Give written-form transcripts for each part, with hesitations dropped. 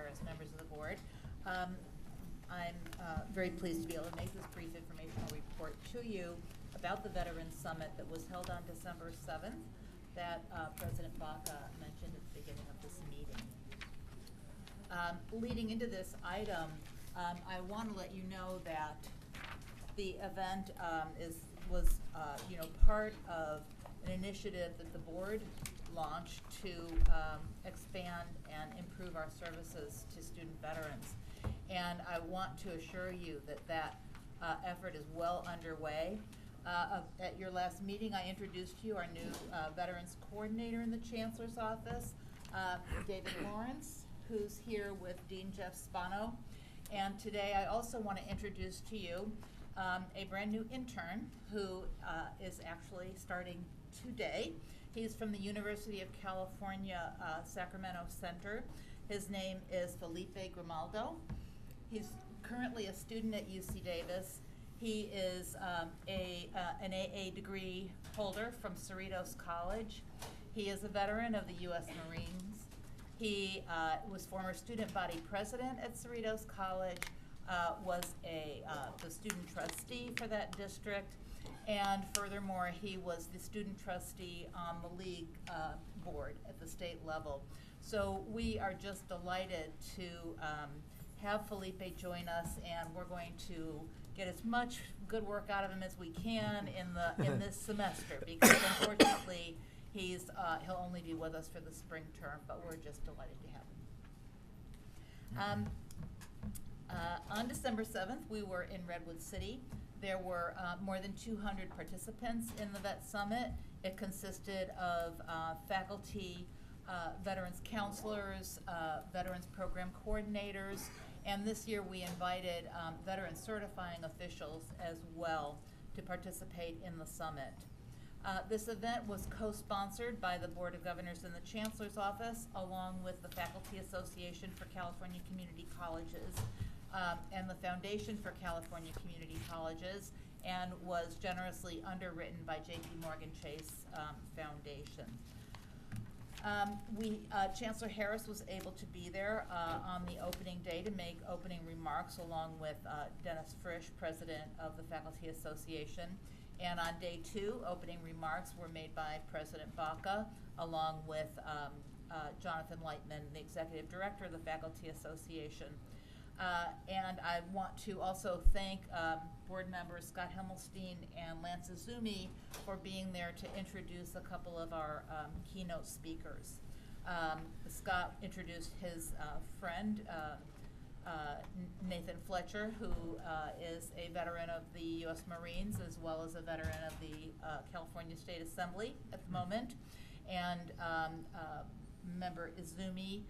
Harris, members of the board. I'm very pleased to be able to make this brief informational report to you about the Veterans Summit that was held on December 7th that President Baca mentioned at the beginning of this meeting. Leading into this item, I want to let you know that the event was part of an initiative that the board launched to expand and improve our services to student veterans. And I want to assure you that that effort is well underway. At your last meeting, I introduced to you our new Veterans Coordinator in the Chancellor's Office, David Lawrence, who's here with Dean Jeff Spano. And today I also want to introduce to you a brand new intern who is actually starting today. He's from the University of California, Sacramento Center. His name is Felipe Grimaldo. He's currently a student at UC Davis. He is an AA degree holder from Cerritos College. He is a veteran of the U.S. Marines. He was former student body president at Cerritos College, was the student trustee for that district, and furthermore, he was the student trustee on the league board at the state level. So we are just delighted to have Felipe join us, and we're going to get as much good work out of him as we can in this semester, because unfortunately he'll only be with us for the spring term, but we're just delighted to have him. On December 7th, we were in Redwood City. There were more than 200 participants in the Vet Summit. It consisted of faculty, veterans counselors, veterans program coordinators, and this year we invited veteran certifying officials as well to participate in the summit. This event was co-sponsored by the Board of Governors and the Chancellor's Office, along with the Faculty Association for California Community Colleges and the Foundation for California Community Colleges, and was generously underwritten by J.P. Morgan Chase Foundation. Chancellor Harris was able to be there on the opening day to make opening remarks, along with Dennis Frisch, president of the Faculty Association. And on day 2, opening remarks were made by President Baca, along with Jonathan Lightman, the executive director of the Faculty Association. And I want to also thank board members Scott Himmelstein and Lance Izumi for being there to introduce a couple of our keynote speakers. Scott introduced his friend, Nathan Fletcher, who is a veteran of the U.S. Marines, as well as a veteran of the California State Assembly at the moment. And member Izumi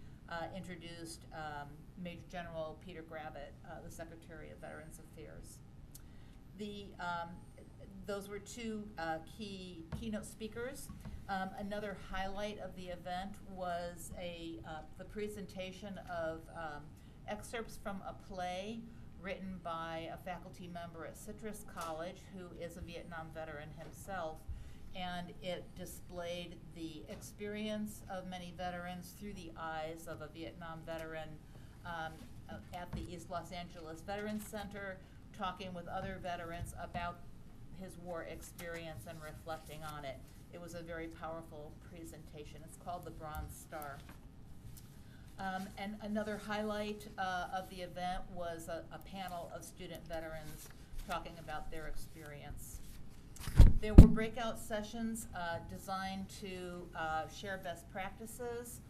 introduced Major General Peter Gravitt, the Secretary of Veterans Affairs. Those were 2 key keynote speakers. Another highlight of the event was the presentation of excerpts from a play written by a faculty member at Citrus College, who is a Vietnam veteran himself, and it displayed the experience of many veterans through the eyes of a Vietnam veteran at the East Los Angeles Veterans Center, talking with other veterans about his war experience and reflecting on it. It was a very powerful presentation. It's called The Bronze Star. And another highlight of the event was a panel of student veterans talking about their experience. There were breakout sessions designed to share best practices.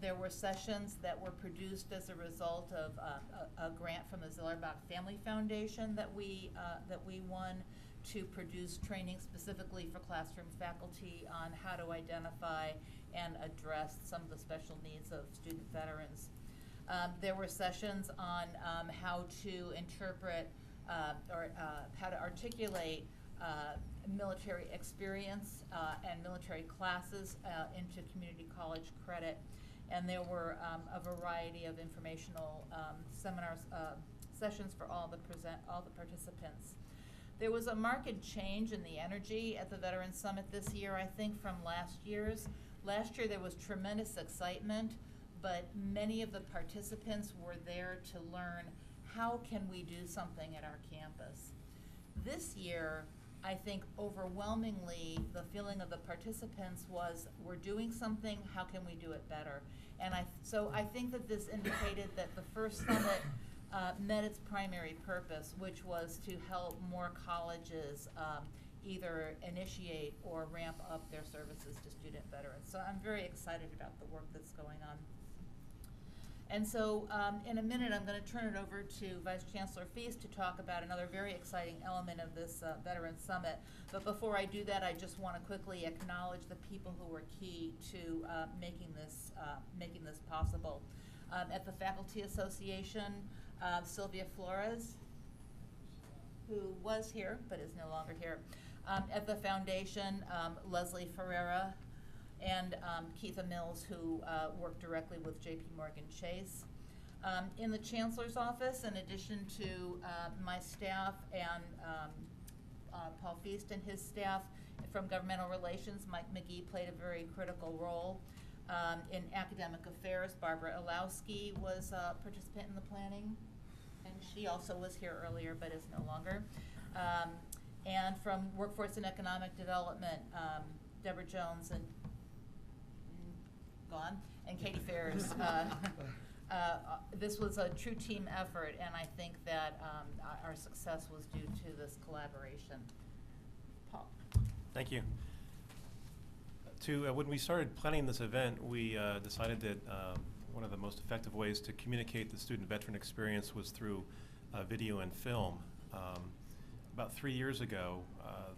There were sessions that were produced as a result of a grant from the Zillerbach Family Foundation that we won to produce training specifically for classroom faculty on how to identify and address some of the special needs of student veterans. There were sessions on how to interpret or how to articulate military experience and military classes into community college credit. And there were a variety of informational seminars, sessions for all the participants. There was a marked change in the energy at the Veterans Summit this year, I think, from last year's. Last year there was tremendous excitement, but many of the participants were there to learn how can we do something at our campus. This year, I think overwhelmingly the feeling of the participants was, we're doing something, how can we do it better? And so I think that this indicated that the first summit met its primary purpose, which was to help more colleges either initiate or ramp up their services to student veterans. So I'm very excited about the work that's going on. And so in a minute, I'm going to turn it over to Vice Chancellor Feast to talk about another very exciting element of this Veterans Summit. But before I do that, I just want to quickly acknowledge the people who were key to making this possible. At the Faculty Association, Sylvia Flores, who was here but is no longer here. At the Foundation, Leslie Ferreira, and Keitha Mills, who worked directly with J.P. Morgan Chase. In the Chancellor's office, in addition to my staff and Paul Feast and his staff from Governmental Relations, Mike McGee played a very critical role. In Academic Affairs, Barbara Ilowski was a participant in the planning, and she also was here earlier but is no longer. And from Workforce and Economic Development, Deborah Jones and Katie Ferris. This was a true team effort, and I think that our success was due to this collaboration. Paul. Thank you. When we started planning this event, we decided that one of the most effective ways to communicate the student veteran experience was through video and film. About 3 years ago,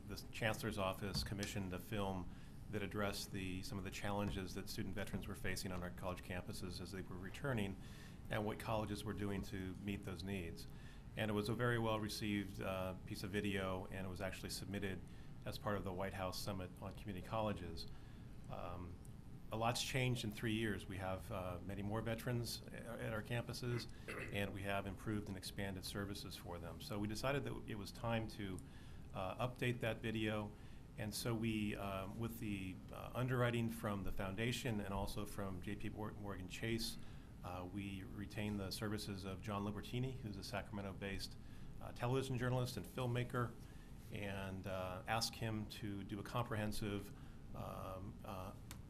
the Chancellor's Office commissioned a film that addressed some of the challenges that student veterans were facing on our college campuses as they were returning, and what colleges were doing to meet those needs. And it was a very well received piece of video, and it was actually submitted as part of the White House Summit on Community Colleges. A lot's changed in 3 years. We have many more veterans at our campuses, and we have improved and expanded services for them. So we decided that it was time to update that video. And so we, with the underwriting from the foundation and also from J.P. Morgan Chase, we retained the services of John Libertini, who's a Sacramento-based television journalist and filmmaker, and asked him to do a comprehensive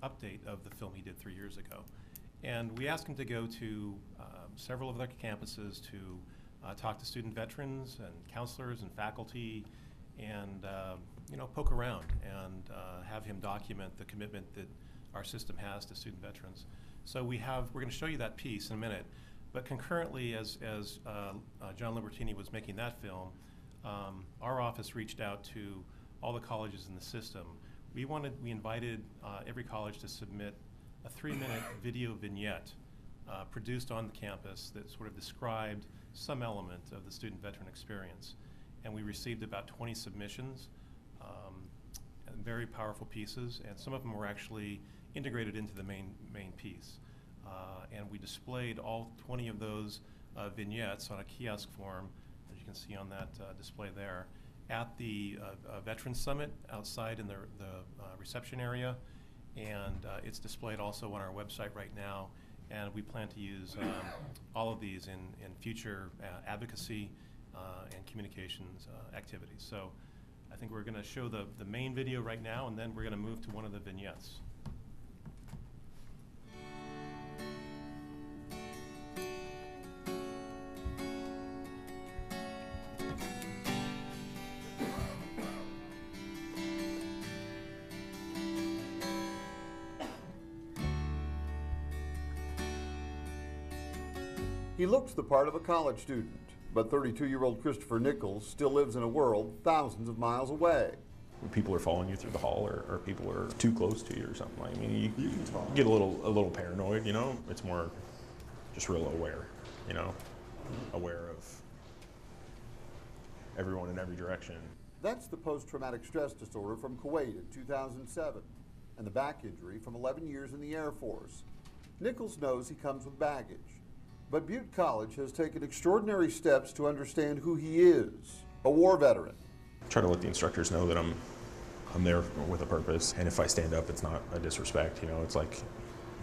update of the film he did 3 years ago. And we asked him to go to several of their campuses to talk to student veterans and counselors and faculty, and poke around and have him document the commitment that our system has to student veterans. So we're going to show you that piece in a minute, but concurrently, as John Libertini was making that film, our office reached out to all the colleges in the system. We invited every college to submit a 3-minute video vignette produced on the campus that sort of described some element of the student veteran experience. And we received about 20 submissions, and very powerful pieces, and some of them were actually integrated into the main piece. And we displayed all 20 of those vignettes on a kiosk form, as you can see on that display there, at the Veterans Summit outside in the reception area, and it's displayed also on our website right now, and we plan to use all of these in future advocacy and communications activities. So I think we're going to show the main video right now, and then we're going to move to one of the vignettes. He looks the part of a college student, but 32-year-old Christopher Nichols still lives in a world thousands of miles away. When people are following you through the hall, or people are too close to you or something. I mean, you get a little paranoid, you know? It's more just real aware, you know? Aware of everyone in every direction. That's the post-traumatic stress disorder from Kuwait in 2007, and the back injury from 11 years in the Air Force. Nichols knows he comes with baggage. But Butte College has taken extraordinary steps to understand who he is, a war veteran. Try to let the instructors know that I'm there with a purpose, and if I stand up, it's not a disrespect, you know, it's like,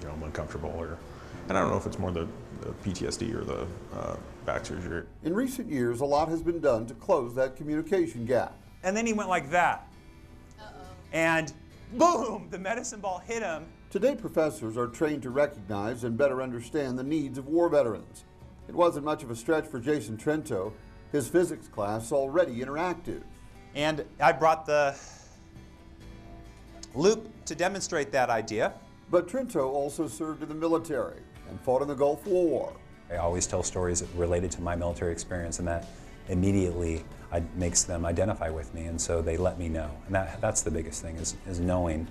you know, I'm uncomfortable, or And I don't know if it's more the PTSD or the back surgery. In recent years, a lot has been done to close that communication gap. And then he went like that. And boom, the medicine ball hit him. Today, professors are trained to recognize and better understand the needs of war veterans. It wasn't much of a stretch for Jason Trento, his physics class already interactive. And I brought the loop to demonstrate that idea. But Trento also served in the military and fought in the Gulf War. I always tell stories related to my military experience, and that immediately makes them identify with me, and so they let me know. And that's the biggest thing, is knowing,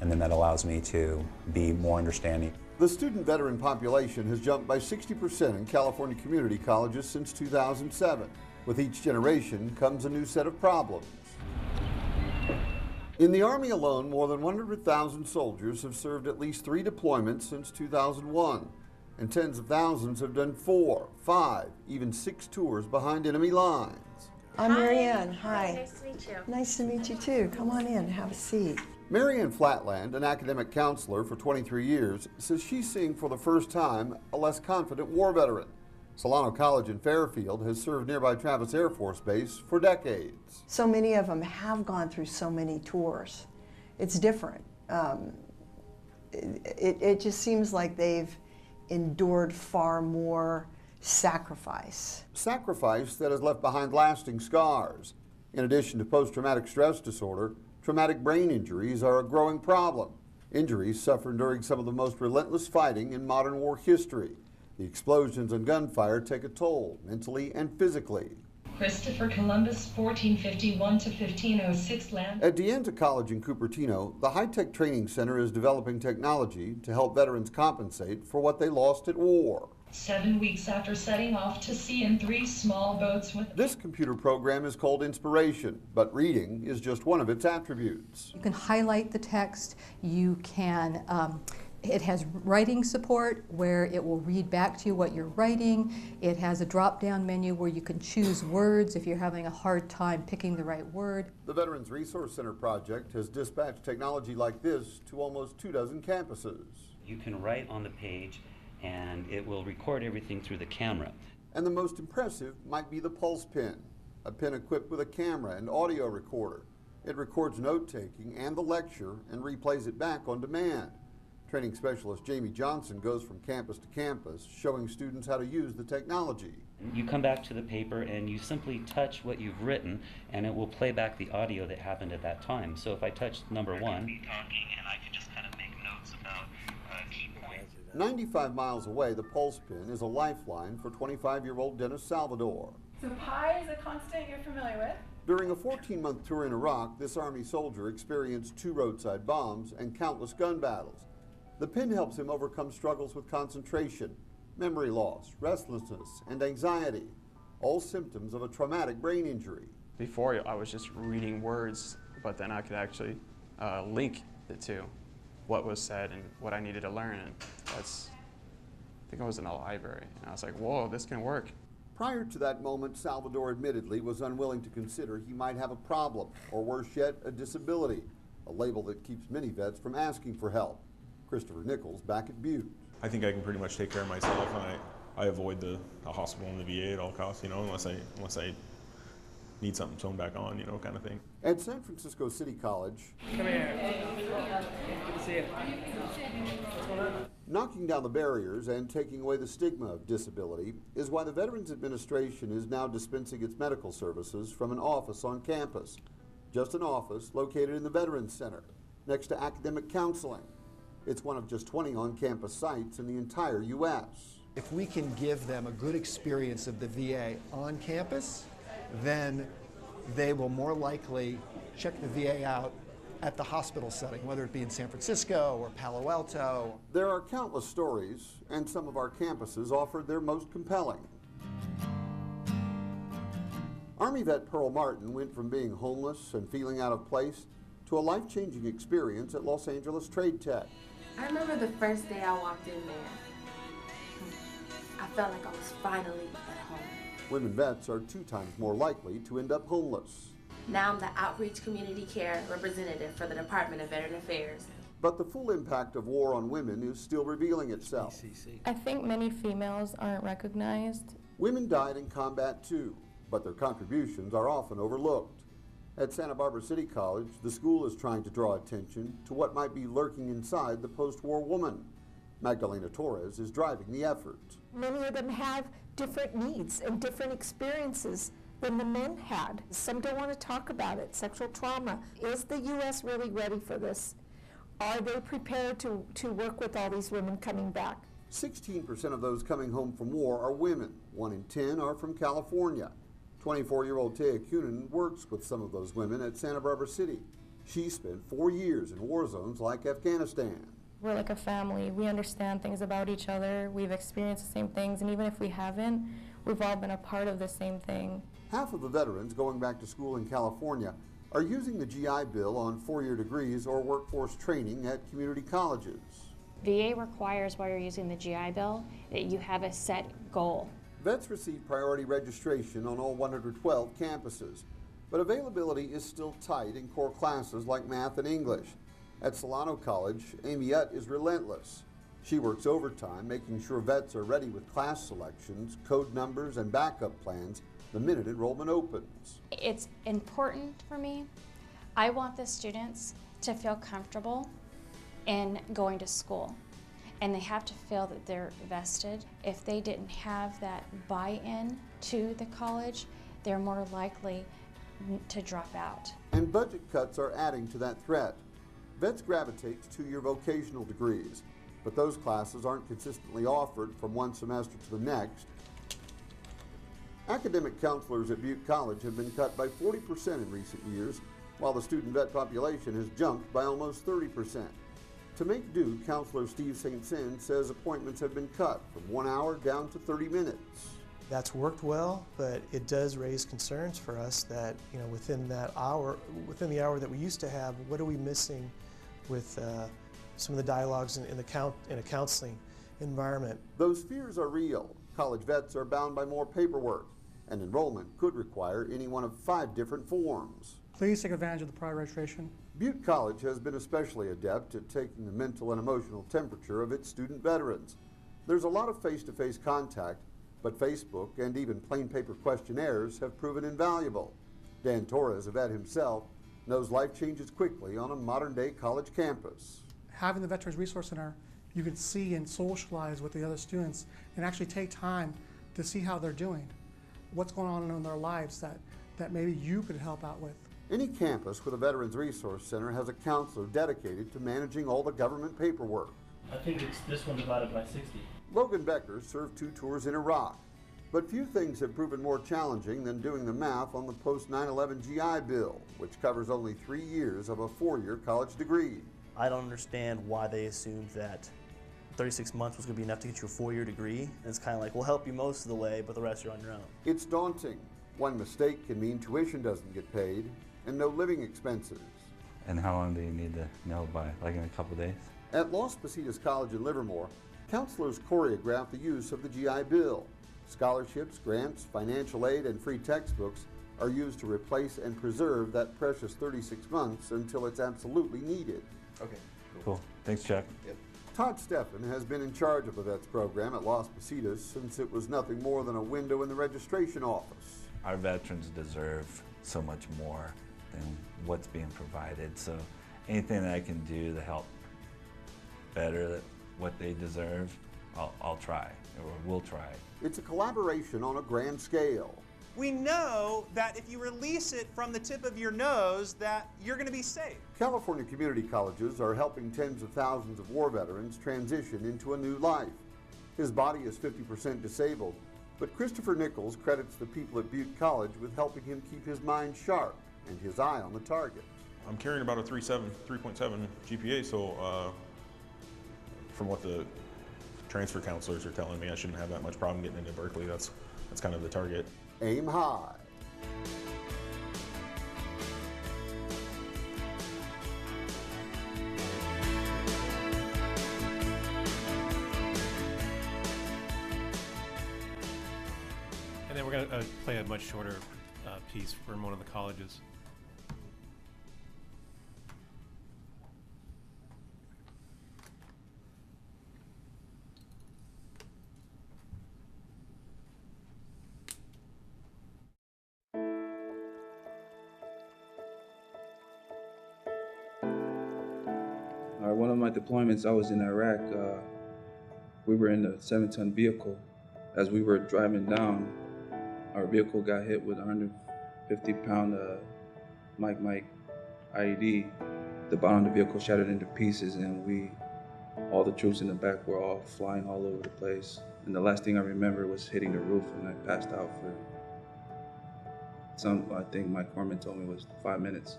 and then that allows me to be more understanding. The student veteran population has jumped by 60% in California community colleges since 2007. With each generation comes a new set of problems. In the Army alone, more than 100,000 soldiers have served at least 3 deployments since 2001, and tens of thousands have done 4, 5, even 6 tours behind enemy lines. I'm Marianne. Hi. Nice to meet you. Nice to meet you too. Come on in, have a seat. Marianne Flatland, an academic counselor for 23 years, says she's seeing for the first time a less confident war veteran. Solano College in Fairfield has served nearby Travis Air Force Base for decades. So many of them have gone through so many tours. It's different. It just seems like they've endured far more sacrifice. Sacrifice that has left behind lasting scars. In addition to post-traumatic stress disorder, traumatic brain injuries are a growing problem. Injuries suffered during some of the most relentless fighting in modern war history. The explosions and gunfire take a toll, mentally and physically. Christopher Columbus, 1451 to 1506 land. At De Anza College in Cupertino, the High-Tech Training Center is developing technology to help veterans compensate for what they lost at war. 7 weeks after setting off to sea in 3 small boats with... This computer program is called Inspiration, but reading is just one of its attributes. You can highlight the text, you can, it has writing support where it will read back to you what you're writing. It has a drop-down menu where you can choose words if you're having a hard time picking the right word. The Veterans Resource Center project has dispatched technology like this to almost 24 campuses. You can write on the page and it will record everything through the camera. And the most impressive might be the Pulse Pen, a pen equipped with a camera and audio recorder. It records note-taking and the lecture and replays it back on demand. Training specialist Jamie Johnson goes from campus to campus, showing students how to use the technology. You come back to the paper and you simply touch what you've written and it will play back the audio that happened at that time. So if I touch number 1, talking and I can just kind of make notes about key points. 95 miles away, the Pulse Pen is a lifeline for 25-year-old Dennis Salvador. So pi is a constant you're familiar with. During a 14-month tour in Iraq, this Army soldier experienced 2 roadside bombs and countless gun battles. The pen helps him overcome struggles with concentration, memory loss, restlessness, and anxiety, all symptoms of a traumatic brain injury. Before, I was just reading words, but then I could actually link the two, what was said and what I needed to learn. And I think I was in a library, and I was like, whoa, this can work. Prior to that moment, Salvador admittedly was unwilling to consider he might have a problem, or worse yet, a disability, a label that keeps many vets from asking for help. Christopher Nichols back at Butte. I think I can pretty much take care of myself, and I avoid the hospital and the VA at all costs, you know, unless I need something sewn back on, you know, kind of thing. At San Francisco City College, come here. Good to see you. What's going on? Knocking down the barriers and taking away the stigma of disability is why the Veterans Administration is now dispensing its medical services from an office on campus. Just an office located in the Veterans Center, next to academic counseling. It's one of just 20 on-campus sites in the entire U.S. If we can give them a good experience of the VA on campus, then they will more likely check the VA out at the hospital setting, whether it be in San Francisco or Palo Alto. There are countless stories, and some of our campuses offered their most compelling. Army vet Pearl Martin went from being homeless and feeling out of place to a life-changing experience at Los Angeles Trade Tech. I remember the first day I walked in there. I felt like I was finally at home. Women vets are 2 times more likely to end up homeless. Now I'm the Outreach Community Care Representative for the Department of Veteran Affairs. But the full impact of war on women is still revealing itself. I think many females aren't recognized. Women died in combat too, but their contributions are often overlooked. At Santa Barbara City College, the school is trying to draw attention to what might be lurking inside the post-war woman. Magdalena Torres is driving the effort. Many of them have different needs and different experiences than the men had. Some don't want to talk about it. Sexual trauma. Is the U.S. really ready for this? Are they prepared to work with all these women coming back? 16% of those coming home from war are women. 1 in 10 are from California. 24-year-old Taya Kunin works with some of those women at Santa Barbara City. She spent 4 years in war zones like Afghanistan. We're like a family. We understand things about each other. We've experienced the same things, and even if we haven't, we've all been a part of the same thing. Half of the veterans going back to school in California are using the GI Bill on 4-year degrees or workforce training at community colleges. VA requires, while you're using the GI Bill, that you have a set goal. Vets receive priority registration on all 112 campuses, but availability is still tight in core classes like math and English. At Solano College, Amy Utt is relentless. She works overtime, making sure vets are ready with class selections, code numbers, and backup plans the minute enrollment opens. It's important for me. I want the students to feel comfortable in going to school, and they have to feel that they're vested. If they didn't have that buy-in to the college, they're more likely to drop out. And budget cuts are adding to that threat. Vets gravitate to 2-year vocational degrees, but those classes aren't consistently offered from one semester to the next. Academic counselors at Butte College have been cut by 40% in recent years, while the student vet population has jumped by almost 30%. To make do, counselor Steve St. Cyr says appointments have been cut from 1 hour down to 30 minutes. That's worked well, but it does raise concerns for us that, within the hour that we used to have, what are we missing with some of the dialogues in a counseling environment? Those fears are real. College vets are bound by more paperwork, and enrollment could require any one of 5 different forms. Please take advantage of the prior registration. Butte College has been especially adept at taking the mental and emotional temperature of its student veterans. There's a lot of face-to-face contact, but Facebook and even plain paper questionnaires have proven invaluable. Dan Torres, a vet himself, knows life changes quickly on a modern-day college campus. Having the Veterans Resource Center, you can see and socialize with the other students and actually take time to see how they're doing, what's going on in their lives that maybe you could help out with. Any campus with a Veterans Resource Center has a counselor dedicated to managing all the government paperwork. I think it's this one divided by 60. Logan Becker served 2 tours in Iraq, but few things have proven more challenging than doing the math on the post-9/11 GI Bill, which covers only 3 years of a 4-year college degree. I don't understand why they assumed that 36 months was going to be enough to get you a 4-year degree. And it's kind of like, we'll help you most of the way, but the rest you're on your own. It's daunting. One mistake can mean tuition doesn't get paid and no living expenses. And how long do you need to know by, like in a couple days? At Los Positas College in Livermore, counselors choreograph the use of the GI Bill. Scholarships, grants, financial aid, and free textbooks are used to replace and preserve that precious 36 months until it's absolutely needed. Okay, cool. Thanks, Chuck. Yep. Todd Steffen has been in charge of the VETS program at Los Positas since it was nothing more than a window in the registration office. Our veterans deserve so much more than what's being provided, so anything that I can do to help better what they deserve, I'll try, or we'll try. It's a collaboration on a grand scale. We know that if you release it from the tip of your nose, that you're going to be safe. California community colleges are helping tens of thousands of war veterans transition into a new life. His body is 50% disabled, but Christopher Nichols credits the people at Butte College with helping him keep his mind sharp and his eye on the target. I'm carrying about a 3.7 GPA, so from what the transfer counselors are telling me, I shouldn't have that much problem getting into Berkeley. That's kind of the target. Aim high. And then we're going to play a much shorter piece from one of the colleges. One of my deployments, I was in Iraq. We were in a 7-ton vehicle. As we were driving down, our vehicle got hit with a 150-pound Mike IED. The bottom of the vehicle shattered into pieces, and all the troops in the back were all flying all over the place. And the last thing I remember was hitting the roof, and I passed out for I think my corpsman told me was 5 minutes.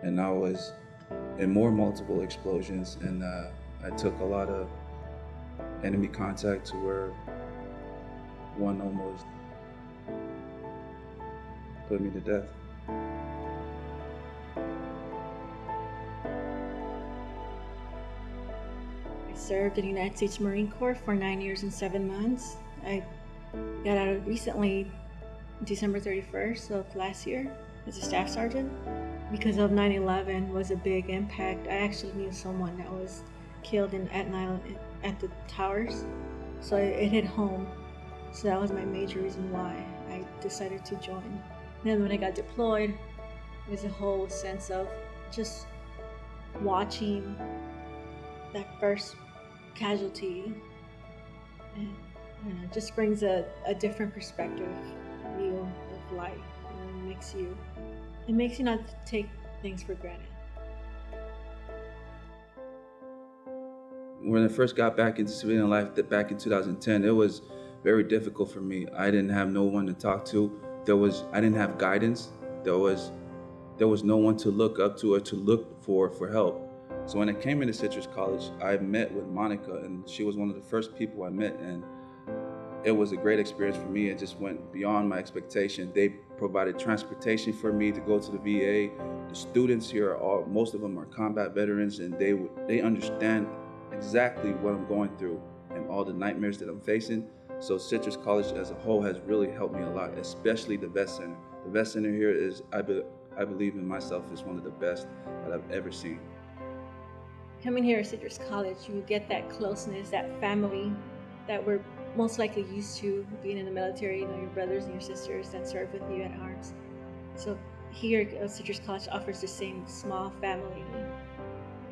And I was in multiple explosions, and I took a lot of enemy contact to where one almost put me to death. I served in the United States Marine Corps for 9 years and 7 months. I got out recently, December 31st of last year, as a staff sergeant. Because of 9/11 was a big impact, I actually knew someone that was killed at 9/11 at the towers, so it hit home. So that was my major reason why I decided to join. And then when I got deployed, it was a whole sense of just watching that first casualty, and I don't know, it just brings a different perspective view of life. And it makes you not take things for granted. When I first got back into civilian life back in 2010, it was very difficult for me. I didn't have no one to talk to. I didn't have guidance. There was no one to look up to or to look for help. So when I came into Citrus College, I met with Monica, and she was one of the first people I met, and it was a great experience for me. It just went beyond my expectation. They provided transportation for me to go to the VA. The students here, most of them are combat veterans, and they understand exactly what I'm going through and all the nightmares that I'm facing. So Citrus College as a whole has really helped me a lot, especially the Vet Center. The Vet Center here is, I believe in myself, is one of the best that I've ever seen. Coming here at Citrus College, you get that closeness, that family that we're most likely used to being in the military, your brothers and your sisters that serve with you at arms. So here at Citrus College offers the same small family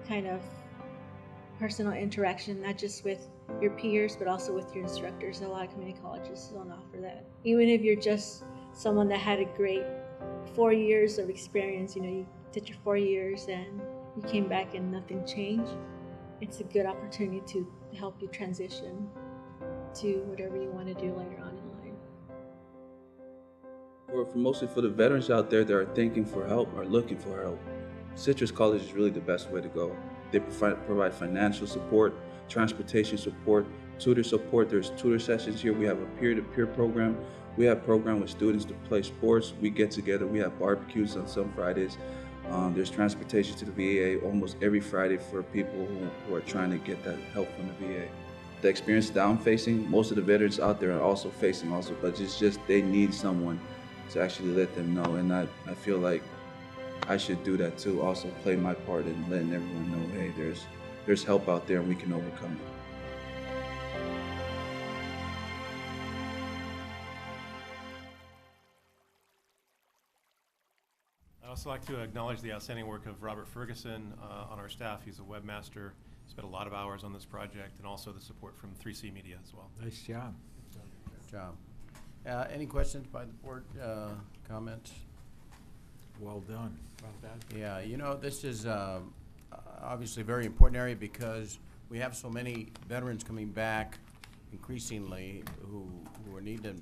kind of personal interaction, not just with your peers, but also with your instructors. A lot of community colleges don't offer that. Even if you're just someone that had a great 4 years of experience, you did your 4 years and you came back and nothing changed, it's a good opportunity to help you transition to whatever you want to do later on in life. Mostly for the veterans out there that are thinking for help or looking for help, Citrus College is really the best way to go. They provide financial support, transportation support, tutor support. There's tutor sessions here. We have a peer-to-peer program. We have a program with students to play sports. We get together. We have barbecues on some Fridays. There's transportation to the VA almost every Friday for people who are trying to get that help from the VA. The experience that I'm facing, most of the veterans out there are also facing but it's just they need someone to actually let them know, and I feel like I should do that too, also play my part in letting everyone know, hey, there's help out there and we can overcome it. I'd also like to acknowledge the outstanding work of Robert Ferguson on our staff. He's a webmaster, spent a lot of hours on this project, and also the support from 3C Media as well. Nice job. Good job. Any questions by the board? Comments? Well done. Yeah, this is obviously a very important area because we have so many veterans coming back increasingly who are needing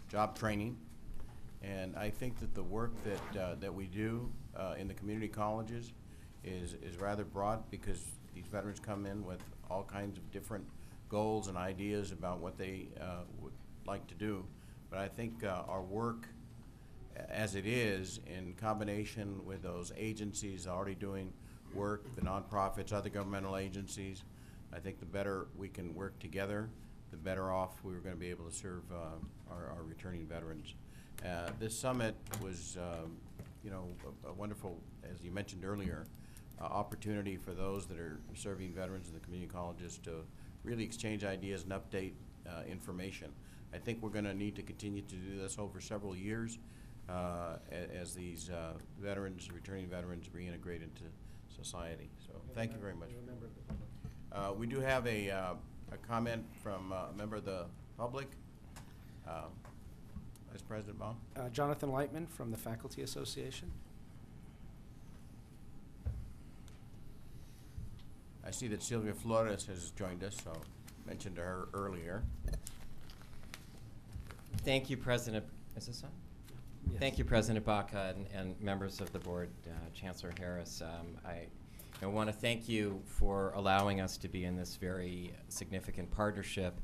job training. And I think that the work that we do in the community colleges is rather broad because these veterans come in with all kinds of different goals and ideas about what they would like to do. But I think our work as it is in combination with those agencies already doing work, the nonprofits, other governmental agencies, I think the better we can work together, the better off we're going to be able to serve our returning veterans. This summit was, a wonderful, as you mentioned earlier, opportunity for those that are serving veterans in the community colleges to really exchange ideas and update information. I think we're going to need to continue to do this over several years as these returning veterans, reintegrate into society. So thank you very much. We do have a comment from a member of the public. Vice President Baum. Jonathan Lightman from the Faculty Association. I see that Sylvia Flores has joined us, so mentioned to her earlier. Thank you, President. Is this on? Yes. Thank you, President Baca and members of the board, Chancellor Harris. I want to thank you for allowing us to be in this very significant partnership.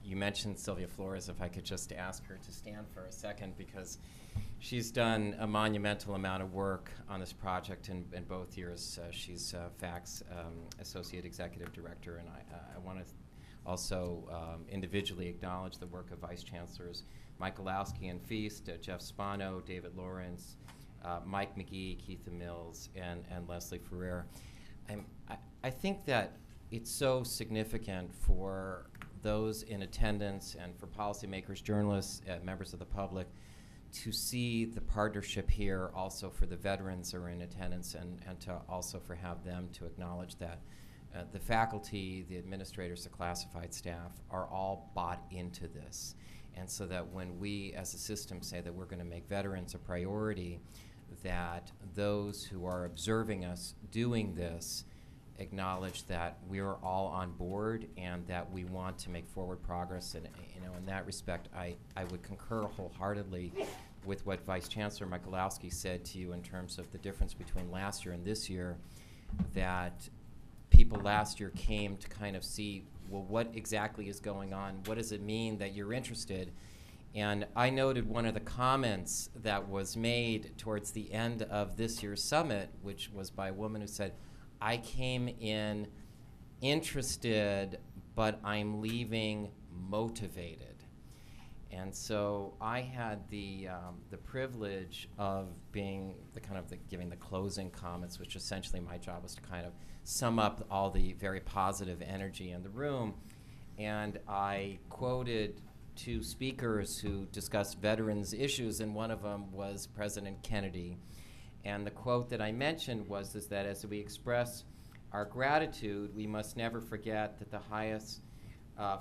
You mentioned Sylvia Flores. If I could just ask her to stand for a second, because she's done a monumental amount of work on this project in both years. She's FACT's Associate Executive Director, and I want to also individually acknowledge the work of Vice Chancellors Michalowski and Feast, Jeff Spano, David Lawrence, Mike McGee, Keitha Mills, and Leslie Ferrer. I think that it's so significant for those in attendance and for policymakers, journalists, members of the public to see the partnership here, also for the veterans who are in attendance, and to also for have them to acknowledge that the faculty, the administrators, the classified staff are all bought into this. And so that when we as a system say that we're going to make veterans a priority, that those who are observing us doing this acknowledge that we're all on board and that we want to make forward progress. And in that respect, I would concur wholeheartedly with what Vice Chancellor Michalowski said to you in terms of the difference between last year and this year, that people last year came to kind of see, well, what exactly is going on? What does it mean that you're interested? And I noted one of the comments that was made towards the end of this year's summit, which was by a woman who said, I came in interested, but I'm leaving motivated. And so I had the privilege of being giving the closing comments, which essentially my job was to kind of sum up all the very positive energy in the room. And I quoted two speakers who discussed veterans issues, and one of them was President Kennedy. And the quote that I mentioned was that as we express our gratitude, we must never forget that the highest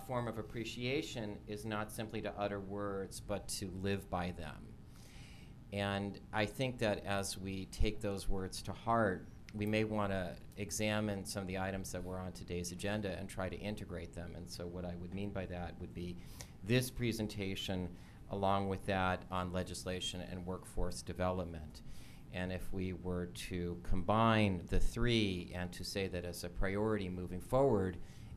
form of appreciation is not simply to utter words, but to live by them. And I think that as we take those words to heart, we may want to examine some of the items that were on today's agenda and try to integrate them. And so what I would mean by that would be this presentation, along with that on legislation and workforce development. And if we were to combine the three and to say that as a priority moving forward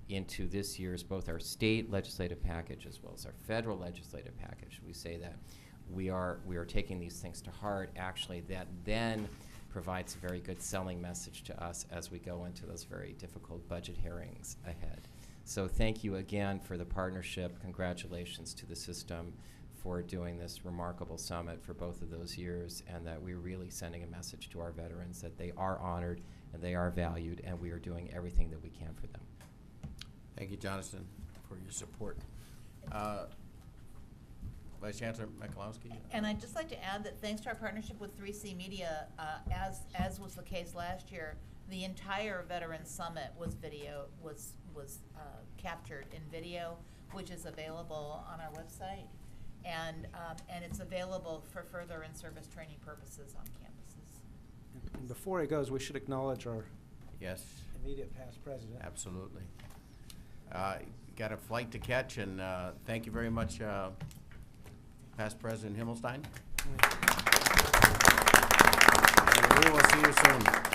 into this year's, both our state legislative package as well as our federal legislative package, we say that we are taking these things to heart. Actually, that then provides a very good selling message to us as we go into those very difficult budget hearings ahead. So thank you again for the partnership. Congratulations to the system for doing this remarkable summit for both of those years, and that we're really sending a message to our veterans that they are honored and they are valued, and we are doing everything that we can for them. Thank you, Jonathan, for your support. Vice Chancellor Michalowski. And I'd just like to add that thanks to our partnership with 3C Media, as was the case last year, the entire Veterans Summit was captured in video, which is available on our website, and it's available for further in-service training purposes on campuses. And before he goes, we should acknowledge our immediate past president. Absolutely. Got a flight to catch, and thank you very much, past President Himmelstein. And we will see you soon.